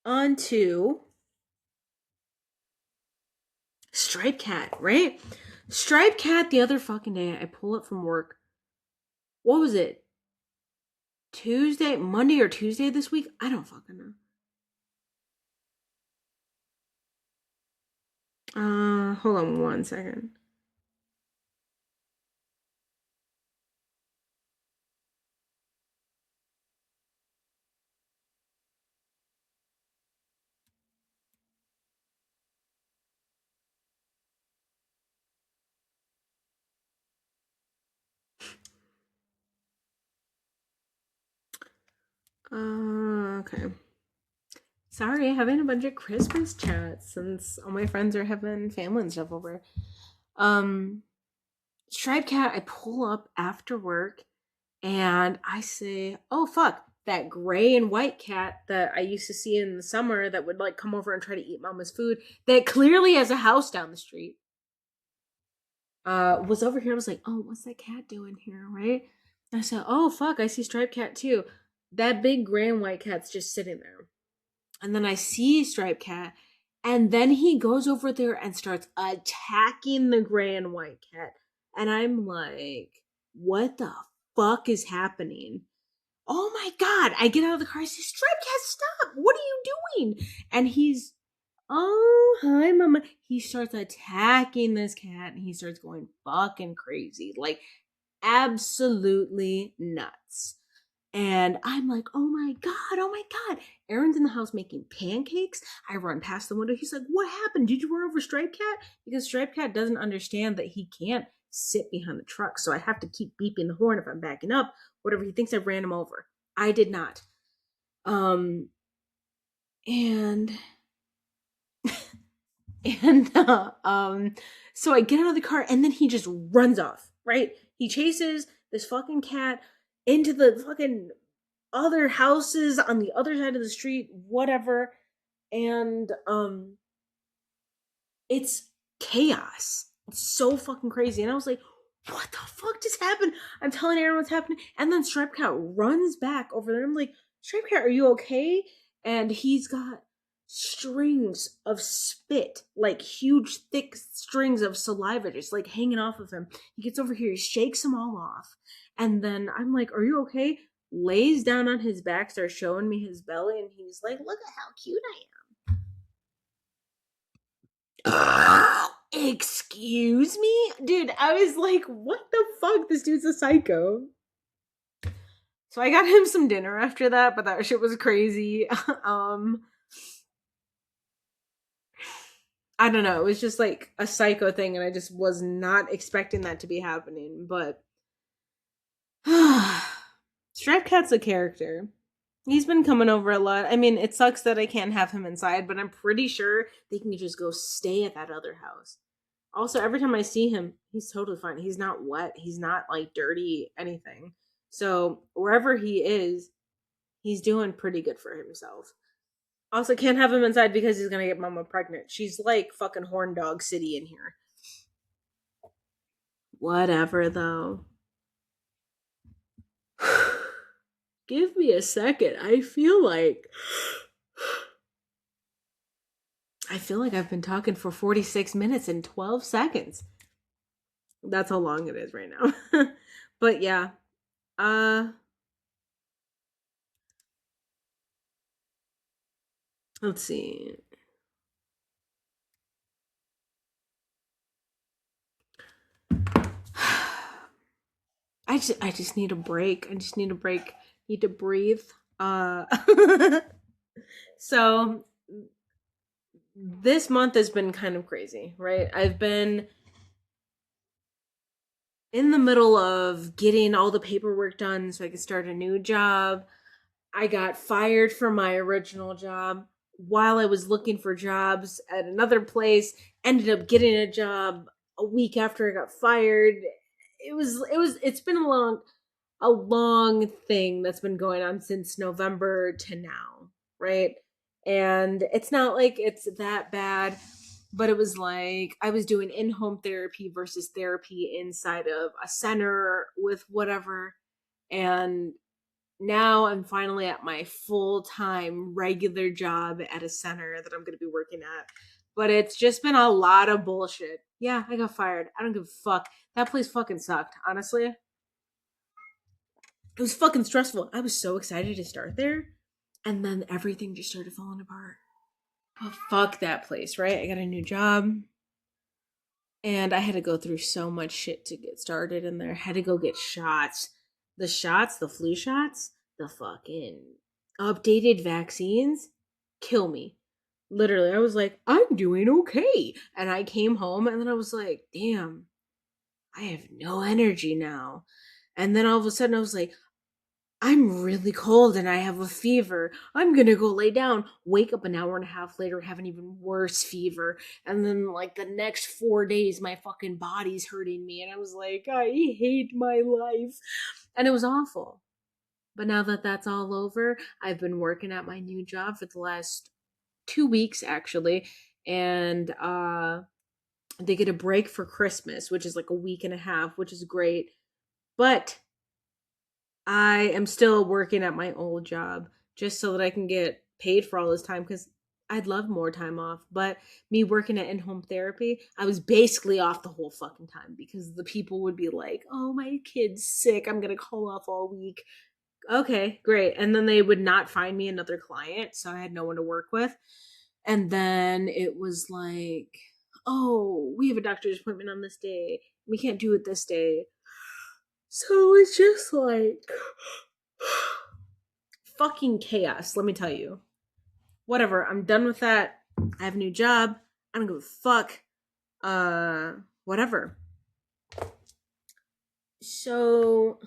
on to Striped Cat, right? Striped Cat the other fucking day, I pull up from work. What was it? Monday or Tuesday this week? I don't fucking know. Hold on one second. Okay. Sorry, having a bunch of Christmas chats since all my friends are having family and stuff over. Striped Cat, I pull up after work and I say, oh fuck, that gray and white cat that I used to see in the summer that would like come over and try to eat Mama's food, that clearly has a house down the street, was over here. I was like, oh, what's that cat doing here, right? And I said, oh fuck, I see Striped Cat too. That big gray and white cat's just sitting there. And then I see Striped Cat, and then he goes over there and starts attacking the gray and white cat. And I'm like, what the fuck is happening? Oh my god. I get out of the car, I say, Striped Cat, stop! What are you doing? And he's, oh, hi, Mama. He starts attacking this cat, and he starts going fucking crazy. Like, absolutely nuts. And I'm like, oh my god, oh my god. Aaron's in the house making pancakes. I run past the window. He's like, what happened? Did you run over Striped Cat? Because Striped Cat doesn't understand that he can't sit behind the truck. So I have to keep beeping the horn if I'm backing up. Whatever, he thinks I ran him over. I did not. And so I get out of the car and then he just runs off, right? He chases this fucking cat into the fucking other houses on the other side of the street, whatever. And it's chaos. It's so fucking crazy. And I was like, what the fuck just happened? I'm telling Aaron what's happening. And then Striped Cat runs back over there. I'm like, Striped Cat, are you okay? And he's got strings of spit, like huge thick strings of saliva just like hanging off of him. He gets over here, he shakes them all off, and then I'm like, are you okay? Lays down on his back, starts showing me his belly, and he's like, look at how cute I am. Excuse me? Dude, I was like, what the fuck? This dude's a psycho. So I got him some dinner after that, but that shit was crazy. I don't know. It was just like a psycho thing, and I just was not expecting that to be happening. But Striped Cat's a character. He's been coming over a lot. I mean, it sucks that I can't have him inside, but I'm pretty sure they can just go stay at that other house. Also, every time I see him, he's totally fine. He's not wet. He's not like dirty, anything. So wherever he is, he's doing pretty good for himself. Also, can't have him inside because he's gonna get mama pregnant. She's like fucking horn dog city in here. Whatever though. Give me a second. I feel like I've been talking for 46 minutes and 12 seconds. That's how long it is right now. But yeah. Uh let's see. I just need a break. I just need a break. Need to breathe. Uh so this month has been kind of crazy, right? I've been in the middle of getting all the paperwork done so I could start a new job. I got fired from my original job while I was looking for jobs at another place, ended up getting a job a week after I got fired. It's been a long thing that's been going on since November to now, right? And it's not like it's that bad, but it was like I was doing in-home therapy versus therapy inside of a center with whatever. And now I'm finally at my full-time regular job at a center that I'm going to be working at. But it's just been a lot of bullshit. Yeah, I got fired. I don't give a fuck. That place fucking sucked, honestly. It was fucking stressful. I was so excited to start there, and then everything just started falling apart. Oh, fuck that place, right? I got a new job, and I had to go through so much shit to get started in there. I had to go get shots. The flu shots, the fucking updated vaccines kill me. Literally, I was like, I'm doing okay. And I came home and then I was like, damn, I have no energy now. And then all of a sudden I was like, I'm really cold and I have a fever. I'm gonna go lay down. Wake up an hour and a half later, have an even worse fever. And then, like, the next 4 days, my fucking body's hurting me. And I was like, I hate my life. And it was awful. But now that that's all over, I've been working at my new job for the last 2 weeks, actually. And they get a break for Christmas, which is like a week and a half, which is great. But I am still working at my old job just so that I can get paid for all this time because I'd love more time off. But me working at in home therapy, I was basically off the whole fucking time because the people would be like, oh, my kid's sick. I'm going to call off all week. Okay, great. And then they would not find me another client. So I had no one to work with. And then it was like, oh, we have a doctor's appointment on this day. We can't do it this day. So it's just like fucking chaos, let me tell you. Whatever, I'm done with that. I have a new job. I don't give a fuck. Whatever. So,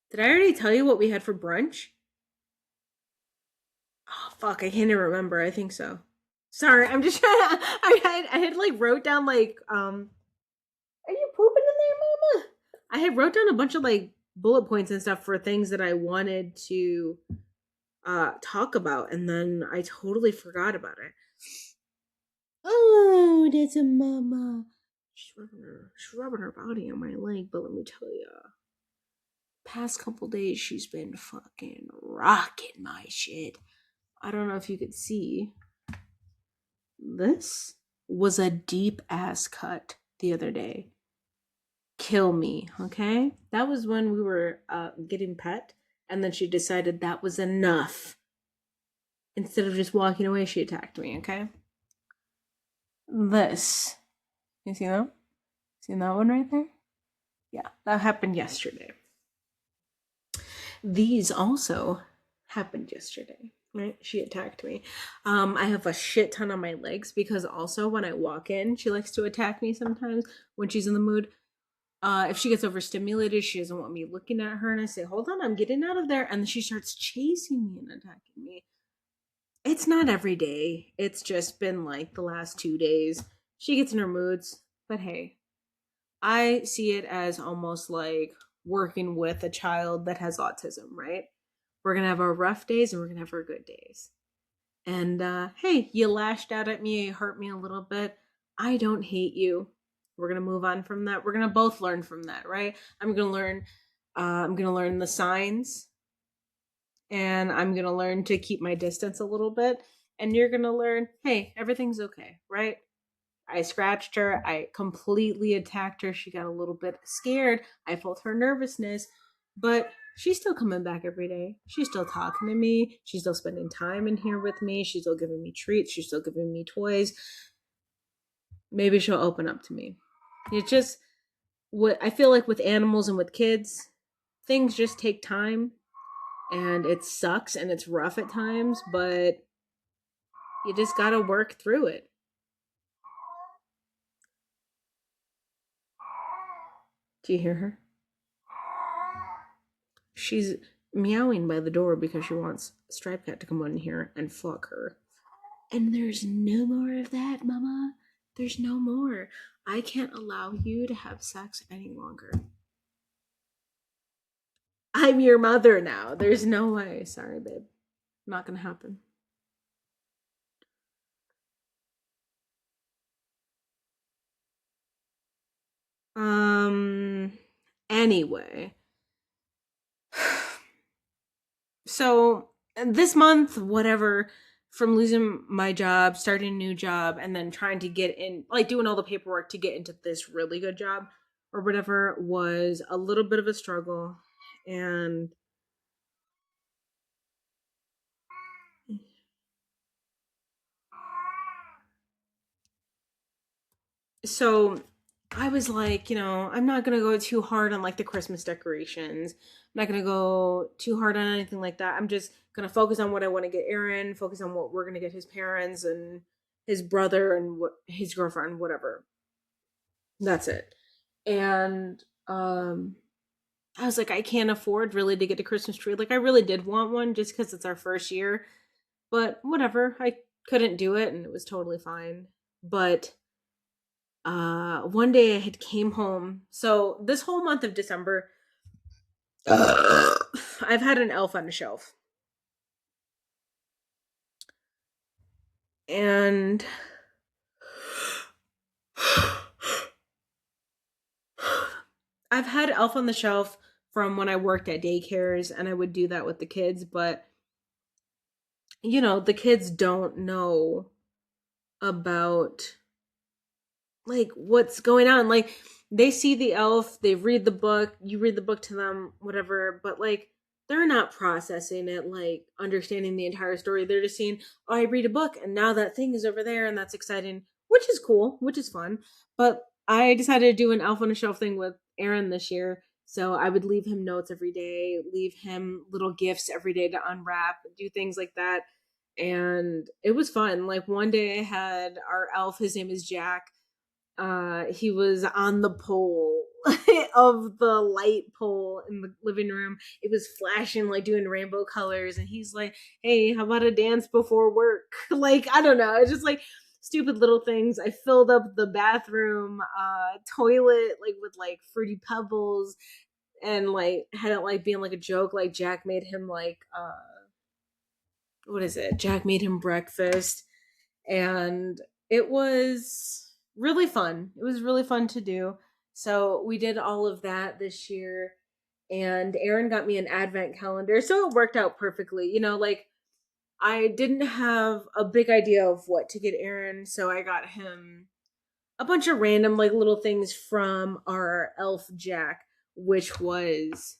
did I already tell you what we had for brunch? Oh, fuck, I can't even remember. I think so. Sorry, I'm just trying to, I had like wrote down like, are you pooping in there, mama? I had wrote down a bunch of like bullet points and stuff for things that I wanted to talk about, and then I totally forgot about it. Oh, that's a mama. She's rubbing her body on my leg, but let me tell you, past couple days she's been fucking rocking my shit. I don't know if you could see. This was a deep ass cut the other day. Kill me, okay? That was when we were getting pet, and then she decided that was enough. Instead of just walking away, she attacked me, okay? This. You see that? See that one right there? Yeah, that happened yesterday. These also happened yesterday, right? She attacked me. I have a shit ton on my legs because also when I walk in, she likes to attack me sometimes when she's in the mood. If she gets overstimulated, she doesn't want me looking at her, and I say, hold on, I'm getting out of there. And then she starts chasing me and attacking me. It's not every day. It's just been like the last 2 days. She gets in her moods, but hey, I see it as almost like working with a child that has autism, right? We're gonna have our rough days and we're gonna have our good days. And hey, you lashed out at me, you hurt me a little bit. I don't hate you. We're gonna move on from that. We're gonna both learn from that, right? I'm gonna learn the signs, and I'm gonna learn to keep my distance a little bit. And you're gonna learn, hey, everything's okay, right? I scratched her. I completely attacked her. She got a little bit scared. I felt her nervousness, but she's still coming back every day. She's still talking to me. She's still spending time in here with me. She's still giving me treats. She's still giving me toys. Maybe she'll open up to me. It's just what I feel like with animals and with kids, things just take time, and it sucks and it's rough at times, but you just got to work through it. Do you hear her? She's meowing by the door because she wants Stripe Cat to come in here and fuck her. And there's no more of that, Mama. There's no more. I can't allow you to have sex any longer. I'm your mother now. There's no way. Sorry, babe. Not gonna happen. Um. Anyway, so this month, whatever, from losing my job, starting a new job, and then trying to get in, like doing all the paperwork to get into this really good job or whatever, was a little bit of a struggle. And so I was like, I'm not gonna go too hard on like the Christmas decorations. I'm not gonna go too hard on anything like that. I'm just gonna focus on what I want to get Aaron, focus on what we're gonna get his parents and his brother and what his girlfriend, whatever. That's it. And I was like, I can't afford really to get a Christmas tree. Like I really did want one just because it's our first year, but whatever. I couldn't do it, and it was totally fine. But one day I had came home. So this whole month of December, I've had an elf on the shelf. And I've had elf on the shelf from when I worked at daycares, and I would do that with the kids, but the kids don't know about like what's going on. Like they see the elf, they read the book, you read the book to them, whatever, but like they're not processing it, like understanding the entire story. They're just seeing, oh, I read a book and now that thing is over there and that's exciting, which is cool, which is fun. But I decided to do an elf on a shelf thing with Aaron this year. So I would leave him notes every day, leave him little gifts every day to unwrap, do things like that. And it was fun. Like one day I had our elf, his name is Jack. He was on the pole of the light pole in the living room. It was flashing, like doing rainbow colors, and he's like, hey, how about a dance before work? Like, I don't know, it's just like stupid little things. I filled up the bathroom toilet like with like fruity pebbles, and like had it like being like a joke, like Jack made him like what is it, Jack made him breakfast. And it was really fun. It was really fun to do. So we did all of that this year, and Aaron got me an advent calendar, so it worked out perfectly. Like I didn't have a big idea of what to get Aaron, so I got him a bunch of random like little things from our elf Jack, which was,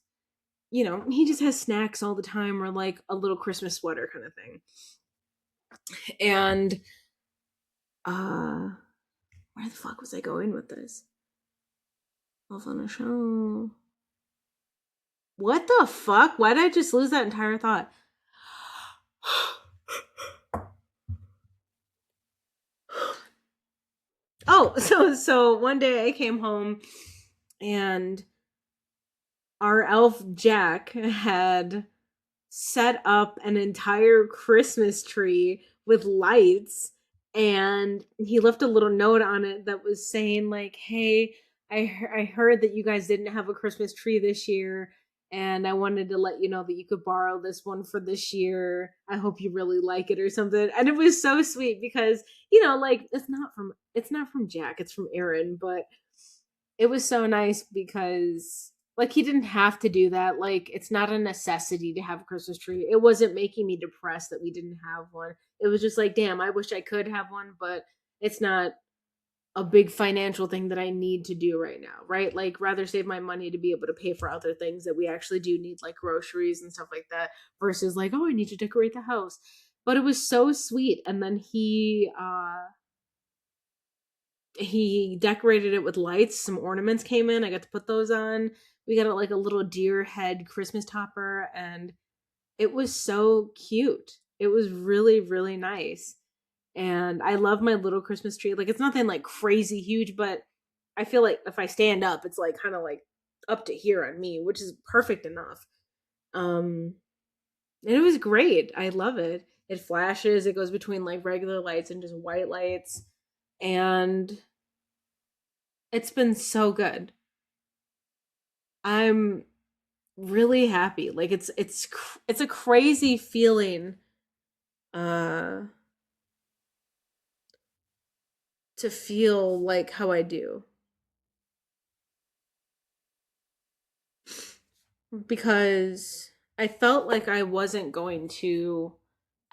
he just has snacks all the time, or like a little Christmas sweater kind of thing. And where the fuck was I going with this? Elf on a Show. What the fuck? Why did I just lose that entire thought? Oh, so one day I came home and our elf Jack had set up an entire Christmas tree with lights, and he left a little note on it that was saying like, "Hey, I heard that you guys didn't have a Christmas tree this year, and I wanted to let you know that you could borrow this one for this year. I hope you really like it or something." And it was so sweet because, like it's not from Jack, it's from Aaron, but it was so nice because like he didn't have to do that. Like it's not a necessity to have a Christmas tree. It wasn't making me depressed that we didn't have one. It was just like, damn, I wish I could have one, but it's not a big financial thing that I need to do right now, right? Like rather save my money to be able to pay for other things that we actually do need, like groceries and stuff like that, versus like, oh, I need to decorate the house. But it was so sweet. And then he decorated it with lights. Some ornaments came in. I got to put those on. We got like a little deer head Christmas topper, and it was so cute. It was really, really nice. And I love my little Christmas tree. Like it's nothing like crazy huge, but I feel like if I stand up, it's like kind of like up to here on me, which is perfect enough. Um and it was great. I love it. It flashes, it goes between like regular lights and just white lights. And it's been so good. I'm really happy. Like it's a crazy feeling uh to feel like how I do, because I felt like I wasn't going to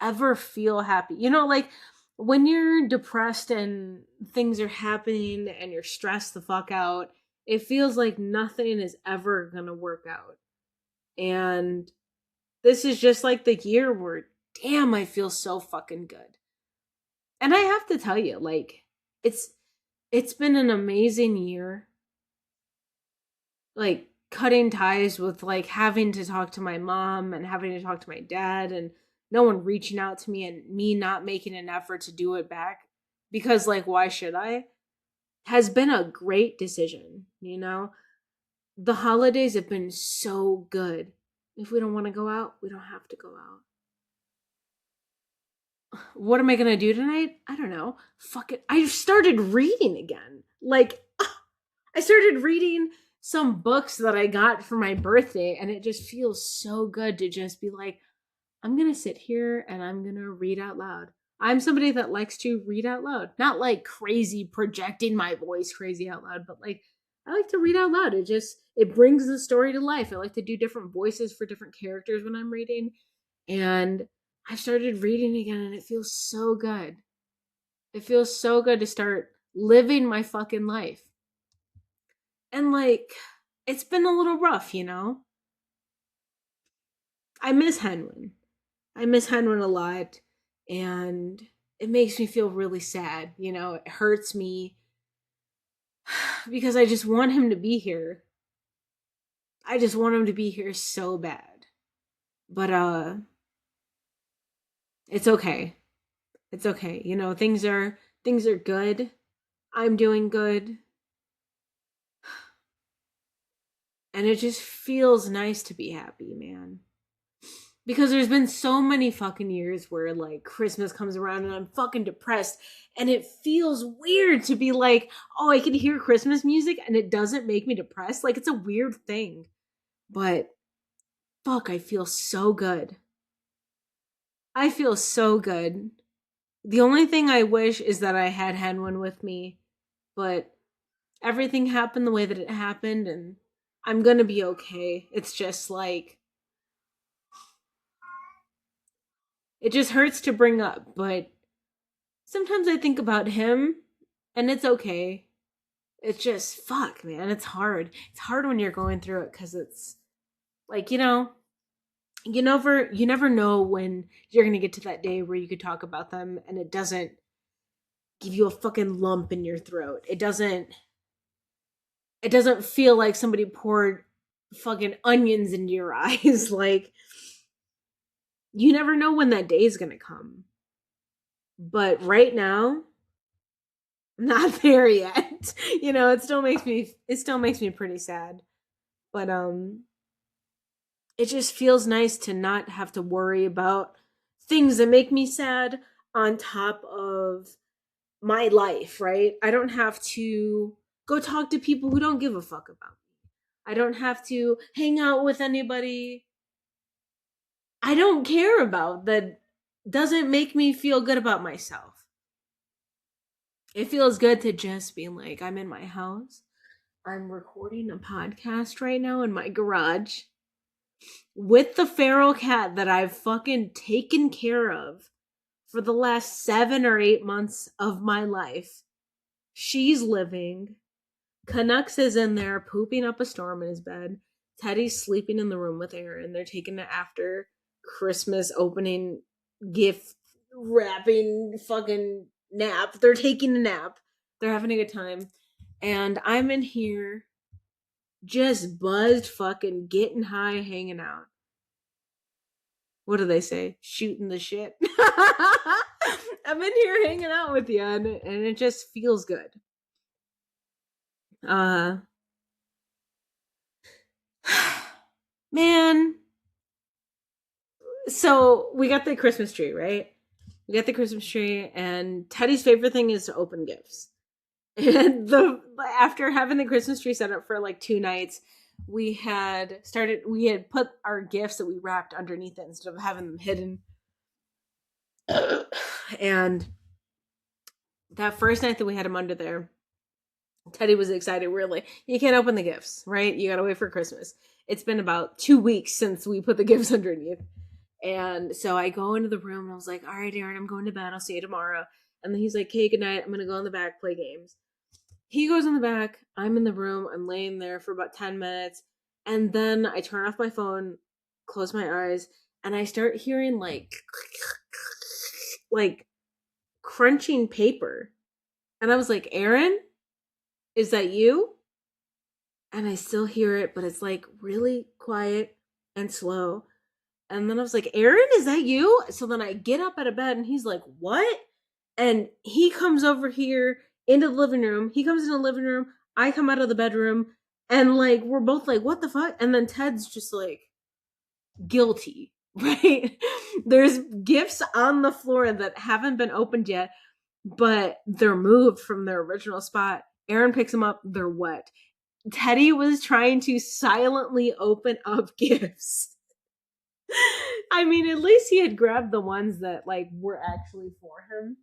ever feel happy. Like when you're depressed and things are happening and you're stressed the fuck out, it feels like nothing is ever going to work out. And this is just like the year where, damn, I feel so fucking good. And I have to tell you, like, it's it's been an amazing year. Like cutting ties with like having to talk to my mom and having to talk to my dad, and no one reaching out to me and me not making an effort to do it back because like why should I, has been a great decision. The holidays have been so good. If we don't want to go out, we don't have to go out. What am I gonna do tonight? I don't know. Fuck it. I started reading again. Like, I started reading some books that I got for my birthday, and it just feels so good to just be like, I'm gonna sit here and I'm gonna read out loud. I'm somebody that likes to read out loud. Not like crazy projecting my voice crazy out loud, but like I like to read out loud. It brings the story to life. I like to do different voices for different characters when I'm reading. And I've started reading again and it feels so good. It feels so good to start living my fucking life. And like it's been a little rough. I miss Henwin. I miss Henwin a lot, and it makes me feel really sad. It hurts me because I just want him to be here. I just want him to be here so bad. But it's okay. It's okay. Things are good. I'm doing good. And it just feels nice to be happy, man. Because there's been so many fucking years where like Christmas comes around and I'm fucking depressed, and it feels weird to be like, oh, I can hear Christmas music and it doesn't make me depressed. Like it's a weird thing. But fuck, I feel so good. I feel so good. The only thing I wish is that I had Henwin with me, but everything happened the way that it happened, and I'm gonna be okay. It's just like it just hurts to bring up, but sometimes I think about him and it's okay. It's just fuck, man. It's hard. It's hard when you're going through it because it's like, you never know when you're gonna get to that day where you could talk about them and it doesn't give you a fucking lump in your throat. It doesn't feel like somebody poured fucking onions into your eyes. Like you never know when that day is gonna come. But right now, I'm not there yet. It still makes me pretty sad. But it just feels nice to not have to worry about things that make me sad on top of my life, right? I don't have to go talk to people who don't give a fuck about me. I don't have to hang out with anybody I don't care about that doesn't make me feel good about myself. It feels good to just be like, I'm in my house. I'm recording a podcast right now in my garage with the feral cat that I've fucking taken care of for the last 7 or 8 months of my life. She's living. Canucks is in there pooping up a storm in his bed. Teddy's sleeping in the room with Aaron. They're taking it after Christmas opening gift wrapping fucking nap. They're taking a nap. They're having a good time. And I'm in here just buzzed, fucking getting high, hanging out. What do they say? Shooting the shit. I'm in here hanging out with you, and it just feels good. Man. So we got the Christmas tree, right? We got the Christmas tree, and Teddy's favorite thing is to open gifts. And after having the Christmas tree set up for like 2 nights, we had put our gifts that we wrapped underneath it instead of having them hidden. And that first night that we had him under there, Teddy was excited. We were like, you can't open the gifts, right? You gotta wait for Christmas. It's been about 2 weeks since we put the gifts underneath. And so I go into the room and I was like, all right, Aaron, I'm going to bed. I'll see you tomorrow. And then he's like, okay, good night. I'm going to go in the back, play games. He goes in the back. I'm in the room. I'm laying there for about 10 minutes. And then I turn off my phone, close my eyes, and I start hearing like crunching paper. And I was like, Aaron, is that you? And I still hear it, but it's like really quiet and slow. And then I was like, Aaron, is that you? So then I get up out of bed and he's like, what? And he comes over here into the living room. He comes in the living room. I come out of the bedroom. And like, we're both like, what the fuck? And then Ted's just like, guilty, right? There's gifts on the floor that haven't been opened yet, but they're moved from their original spot. Aaron picks them up. They're wet. Teddy was trying to silently open up gifts. I mean, at least he had grabbed the ones that like were actually for him.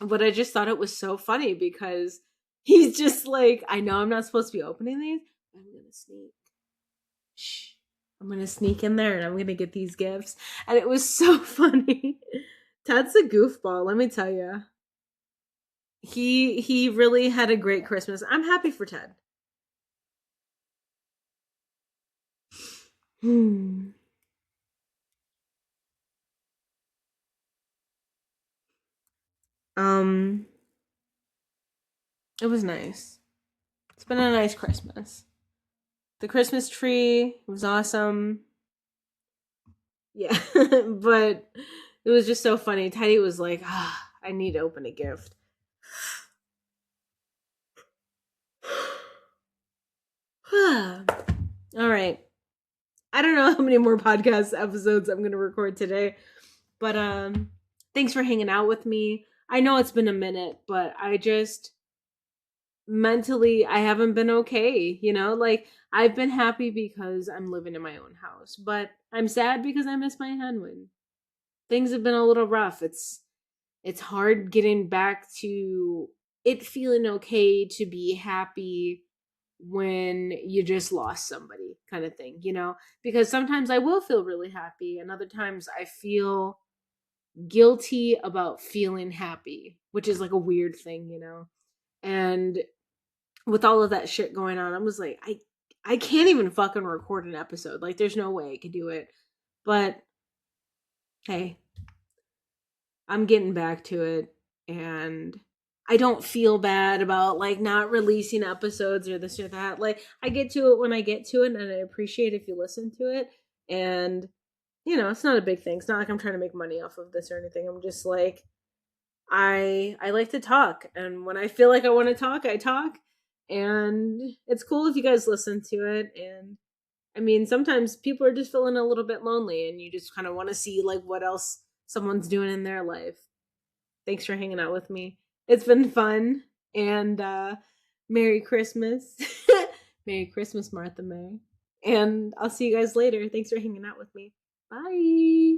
But I just thought it was so funny because he's just like, I know I'm not supposed to be opening these. I'm gonna sneak. Shh. I'm gonna sneak in there and I'm gonna get these gifts. And it was so funny. Ted's a goofball, let me tell you. He really had a great Christmas. I'm happy for Ted. Um, it was nice. It's been a nice Christmas. The Christmas tree was awesome. Yeah, but it was just so funny. Teddy was like, I need to open a gift. All right. I don't know how many more podcast episodes I'm going to record today, but thanks for hanging out with me. I know it's been a minute, but I just mentally I haven't been okay, you know? Like I've been happy because I'm living in my own house, but I'm sad because I miss my Henwin. Things have been a little rough. It's hard getting back to it feeling okay to be happy when you just lost somebody kind of thing, you know? Because sometimes I will feel really happy and other times I feel guilty about feeling happy, which is like a weird thing, you know? And with all of that shit going on, I was like, I can't even fucking record an episode. Like there's no way I could do it. But hey, I'm getting back to it and I don't feel bad about like not releasing episodes or this or that. Like I get to it when I get to it and I appreciate if you listen to it. And you know, it's not a big thing. It's not like I'm trying to make money off of this or anything. I'm just like I like to talk and when I feel like I want to talk, I talk. And it's cool if you guys listen to it and I mean, sometimes people are just feeling a little bit lonely and you just kind of want to see like what else someone's doing in their life. Thanks for hanging out with me. It's been fun. And Merry Christmas. Merry Christmas, Martha May. And I'll see you guys later. Thanks for hanging out with me. Bye.